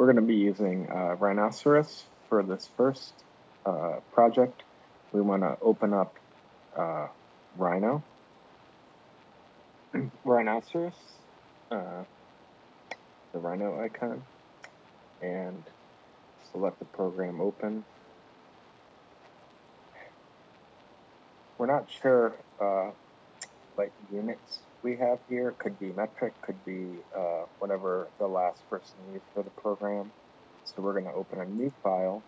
We're going to be using rhinoceros for this first project. We want to open up rhino, rhinoceros, the rhino icon, and select the program open. We're not sure what units we have here. Could be metric, could be whatever the last person used for the program. So we're going to open a new file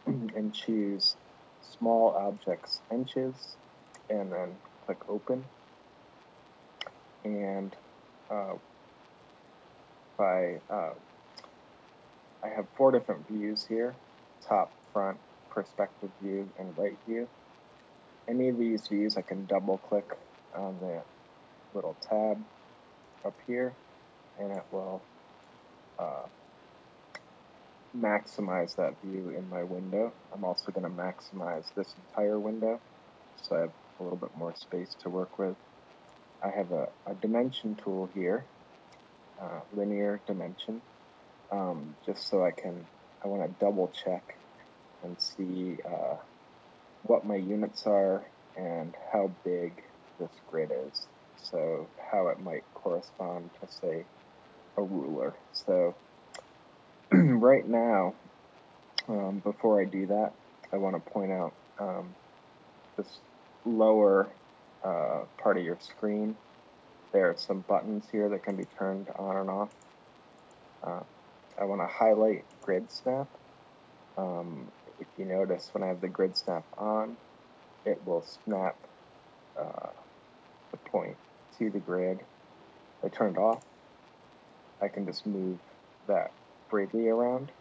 and choose small objects inches, and then click open. And I have 4 different views here: top, front, perspective view, and right view. Any of these views I can double click on the little tab up here, and it will maximize that view in my window. I'm also going to maximize this entire window so I have a little bit more space to work with. I have a dimension tool here, linear dimension, just so I want to double check and see what my units are and how big this grid is, so how it might correspond to, say, a ruler. So right now, before I do that, I want to point out this lower part of your screen. There are some buttons here that can be turned on and off. I want to highlight grid snap. If you notice, when I have the grid snap on, it will snap the point to the grid. If I turn it off, I can just move that freely around.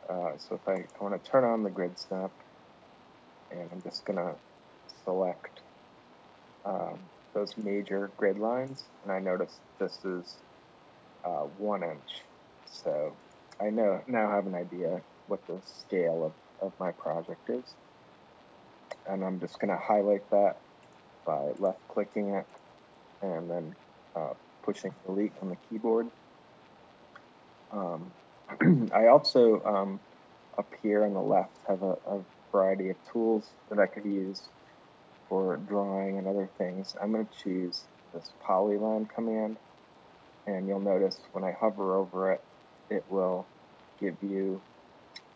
So if I want to turn on the grid snap, and I'm just going to select those major grid lines, and I notice this is 1 inch. So I now have an idea what the scale of my project is. And I'm just going to highlight that by left-clicking it and then pushing delete on the keyboard. I also, up here on the left, have a variety of tools that I could use for drawing and other things. I'm going to choose this polyline command, and you'll notice when I hover over it, it will give you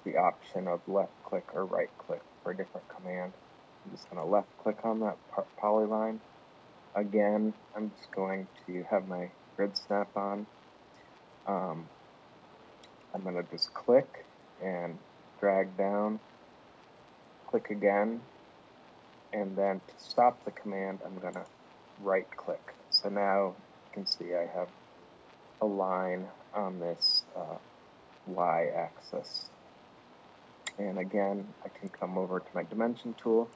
the option of left-click or right-click for a different command. I'm just going to left-click on that polyline. Again, I'm just going to have my grid snap on. I'm going to just click and drag down, click again, and then to stop the command, I'm going to right-click. So now you can see I have a line on this y-axis. And again, I can come over to my dimension tool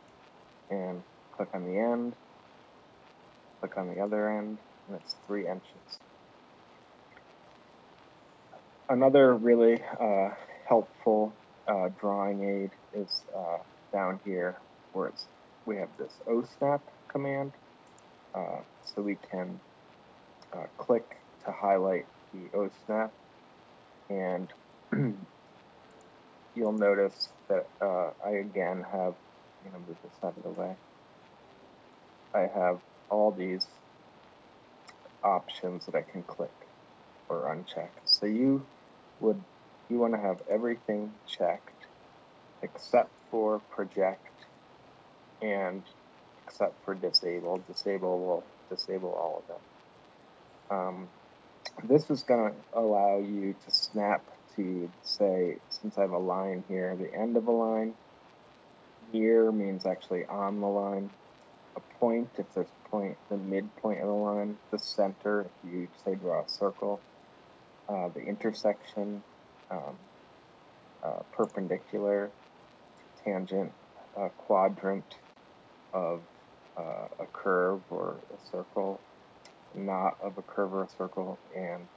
and click on the end, click on the other end, and it's 3 inches. Another really helpful drawing aid is down here where we have this O-snap command. So we can click to highlight the O-snap, and you'll notice that I again have, I'm going to move this out of the way, I have all these options that I can click or uncheck. So you want to have everything checked except for project and except for disable. Disable will disable all of them. This is going to allow you to snap to, say, since I have a line here, the end of a line. Near means actually on the line. A point, if there's a point, the midpoint of the line. The center, if you, say, draw a circle. The intersection, perpendicular, tangent, quadrant of a curve or a circle, not of a curve or a circle, and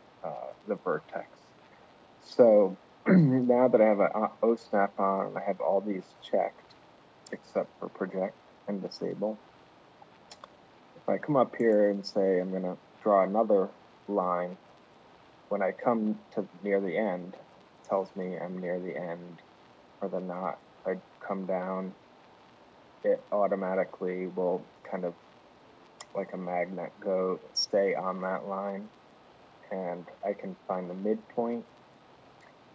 the vertex. So now that I have an O-snap on, I have all these checked except for project and disable. If I come up here and say I'm going to draw another line, when I come to near the end, tells me I'm near the end or the knot. If I come down, it automatically will kind of like a magnet stay on that line, and I can find the midpoint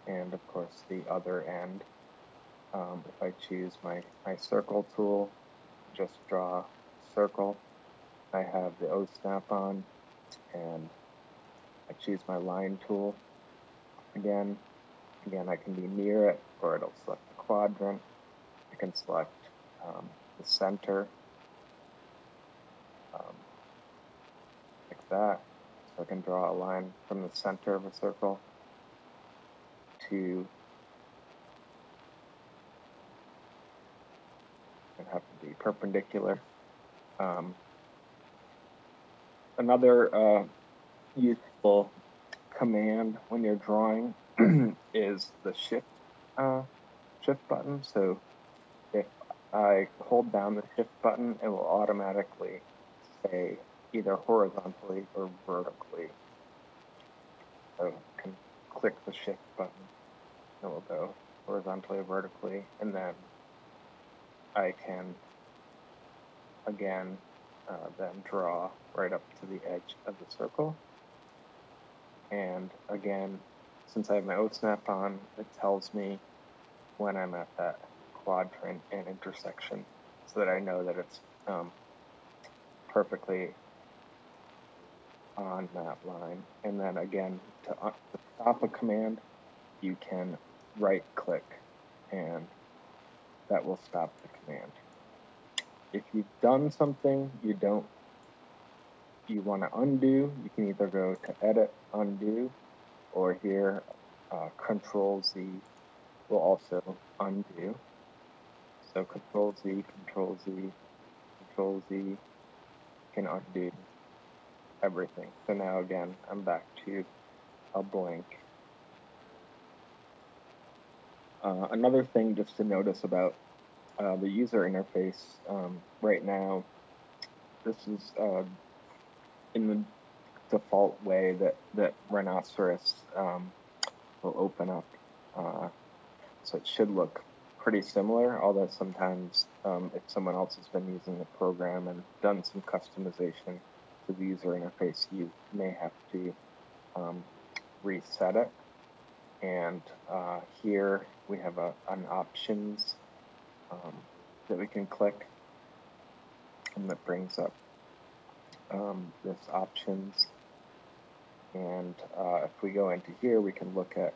and of course the other end. If I choose my circle tool, just draw a circle. I have the O snap on, and I choose my line tool. Again, I can be near it, or it'll select the quadrant. I can select the center, like that. So I can draw a line from the center of a circle to, it have to be perpendicular. Another useful command when you're drawing is the shift button. So if I hold down the shift button, it will automatically say either horizontally or vertically. So I can click the shift button, it will go horizontally or vertically, and then I can again then draw right up to the edge of the circle. And again, since I have my O snap on, it tells me when I'm at that quadrant and intersection, so that I know that it's perfectly on that line. And then again, to stop a command, you can right click, and that will stop the command. If you've done something you want to undo, you can either go to Edit, Undo, or here Control Z will also undo. So Control Z, Control Z, Control Z can undo everything. So now again, I'm back to a blank. Another thing just to notice about the user interface right now, this is in the default way that Rhinoceros will open up. So it should look pretty similar, although sometimes if someone else has been using the program and done some customization to the user interface, you may have to reset it. And here we have an options that we can click, and that brings up this options. And if we go into here, we can look at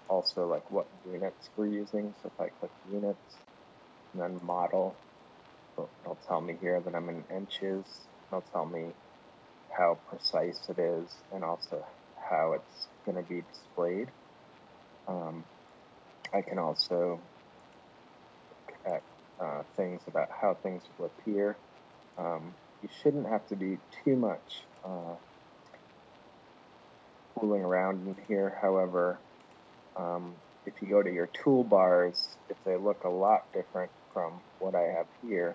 also like what units we're using. So if I click units and then model, it'll tell me here that I'm in inches. It'll tell me how precise it is and also how it's going to be displayed. I can also look at things about how things will appear. You shouldn't have to do too much fooling around in here. However, if you go to your toolbars, if they look a lot different from what I have here,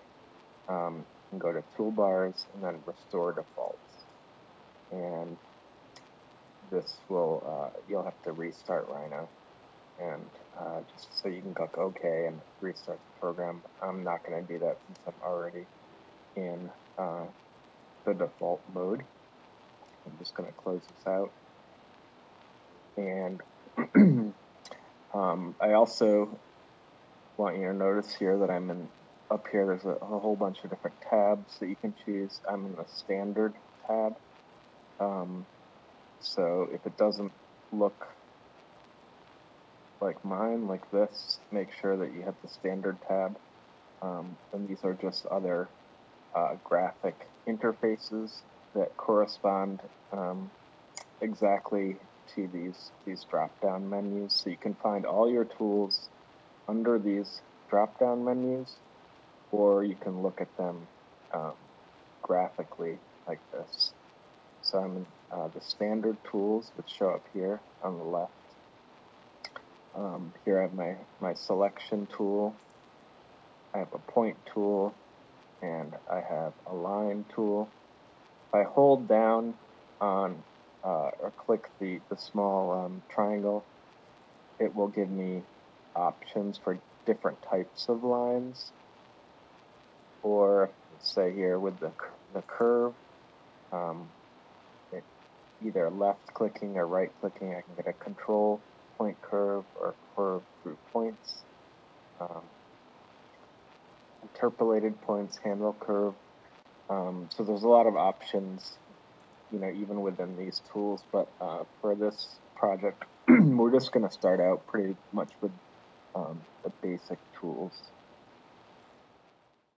you can go to toolbars and then restore defaults. And this will, you'll have to restart Rhino. And just so you can click OK and restart the program. I'm not going to do that since I'm already in the default mode. I'm just going to close this out. And I also want you to notice here that I'm in, up here there's a whole bunch of different tabs that you can choose. I'm in the standard tab. So if it doesn't look like mine, like this, make sure that you have the standard tab. And these are just other graphic interfaces that correspond exactly to these drop-down menus. So you can find all your tools under these drop-down menus, or you can look at them graphically like this. So I'm in the standard tools, which show up here on the left. Here I have my selection tool. I have a point tool, and I have a line tool. If I hold down on or click the small triangle, it will give me options for different types of lines. Or let's say here with the curve, either left clicking or right clicking, I can get a control point curve or curve through points. Interpolated points, handle curve. So there's a lot of options, even within these tools. But for this project, we're just going to start out pretty much with the basic tools.